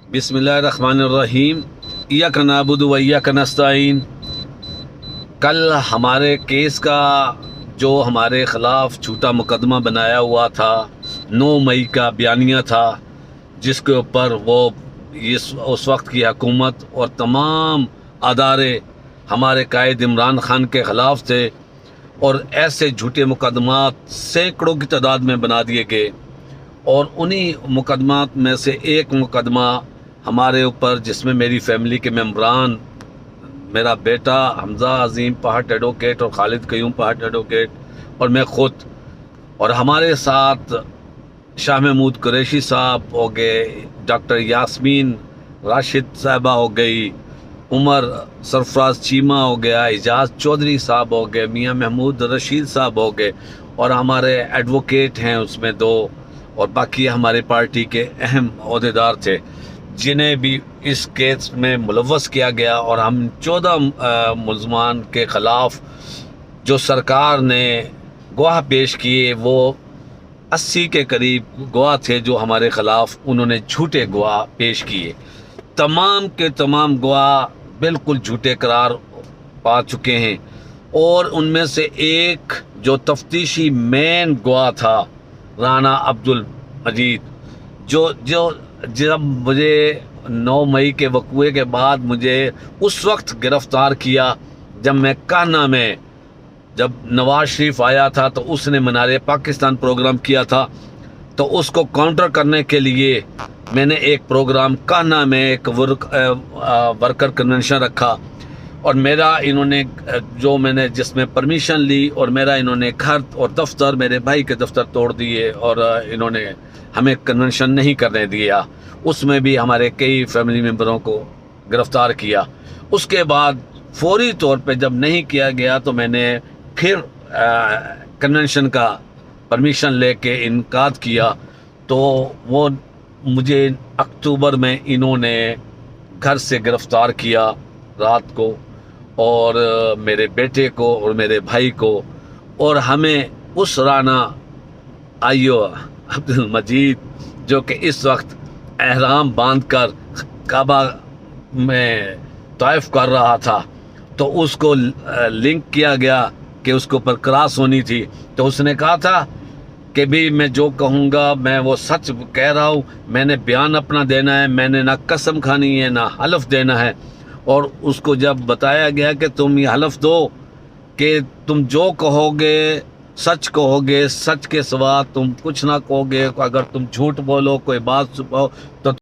बिस्मिल्लाहिर्रहमानिर्रहीम। इय्याक नअबुदु व इय्याक नस्तईन। कल हमारे केस का जो हमारे ख़िलाफ़ झूठा मुकदमा बनाया हुआ था, 9 मई का बयानिया था, जिसके ऊपर वो उस वक्त की हुकूमत और तमाम अदारे हमारे कायद इमरान खान के ख़िलाफ़ थे, और ऐसे झूठे मुकदमात सैकड़ों की तादाद में बना दिए गए। और उन्हीं मुकदमात में से एक मुकदमा हमारे ऊपर, जिसमें मेरी फैमिली के मेम्बरान, मेरा बेटा हमज़ा अज़ीम पहाट एडवोकेट और खालिद क़य्यूम पहाट एडवोकेट और मैं ख़ुद, और हमारे साथ शाह महमूद कुरैशी साहब हो गए, डॉक्टर यास्मीन राशिद साहिबा हो गई, उमर सरफराज चीमा हो गया, एजाज चौधरी साहब हो गए, मियाँ महमूद रशीद साहब हो गए, और हमारे एडवोकेट हैं उसमें 2, और बाकी हमारे पार्टी के अहम अहदेदार थे, जिन्हें भी इस केस में मुलव्वस किया गया। और हम 14 मुल्ज़मान के ख़िलाफ़ जो सरकार ने गवाह पेश किए, वो 80 के करीब गवाह थे जो हमारे ख़िलाफ़ उन्होंने झूठे गवाह पेश किए। तमाम के तमाम गवाह बिल्कुल झूठे करार पा चुके हैं, और उनमें से एक जो तफ्तीशी मेन गवाह था, राना अब्दुल मजीद, जो जब मुझे 9 मई के वक़्वे के बाद मुझे उस वक्त गिरफ़्तार किया, जब मैं कान्हा में, जब नवाज शरीफ आया था तो उसने मीनार पाकिस्तान प्रोग्राम किया था, तो उसको काउंटर करने के लिए मैंने एक प्रोग्राम कान्हा में एक वर्कर कन्वेंशन रखा, और मेरा इन्होंने मैंने जिसमें परमिशन ली, और मेरा इन्होंने घर और दफ्तर, मेरे भाई के दफ्तर तोड़ दिए, और इन्होंने हमें कन्वेंशन नहीं करने दिया। उसमें भी हमारे कई फैमिली मेम्बरों को गिरफ़्तार किया। उसके बाद फौरी तौर पे जब नहीं किया गया तो मैंने फिर कन्वेंशन का परमिशन लेके इनकार किया, तो वो मुझे अक्टूबर में इन्होंने घर से गिरफ़्तार किया रात को, और मेरे बेटे को और मेरे भाई को, और हमें उस राना अब्दुल मजीद, जो कि इस वक्त एहराम बांधकर काबा में तवाफ़ कर रहा था, तो उसको लिंक किया गया कि उसके ऊपर क्रॉस होनी थी। तो उसने कहा था कि भी मैं जो कहूँगा मैं वो सच कह रहा हूँ, मैंने बयान अपना देना है, मैंने ना कसम खानी है ना हलफ देना है। और उसको जब बताया गया कि तुम ये हलफ दो कि तुम जो कहोगे सच कहोगे, सच के सिवा तुम कुछ ना कहोगे, अगर तुम झूठ बोलो, कोई बात छुपाओ तो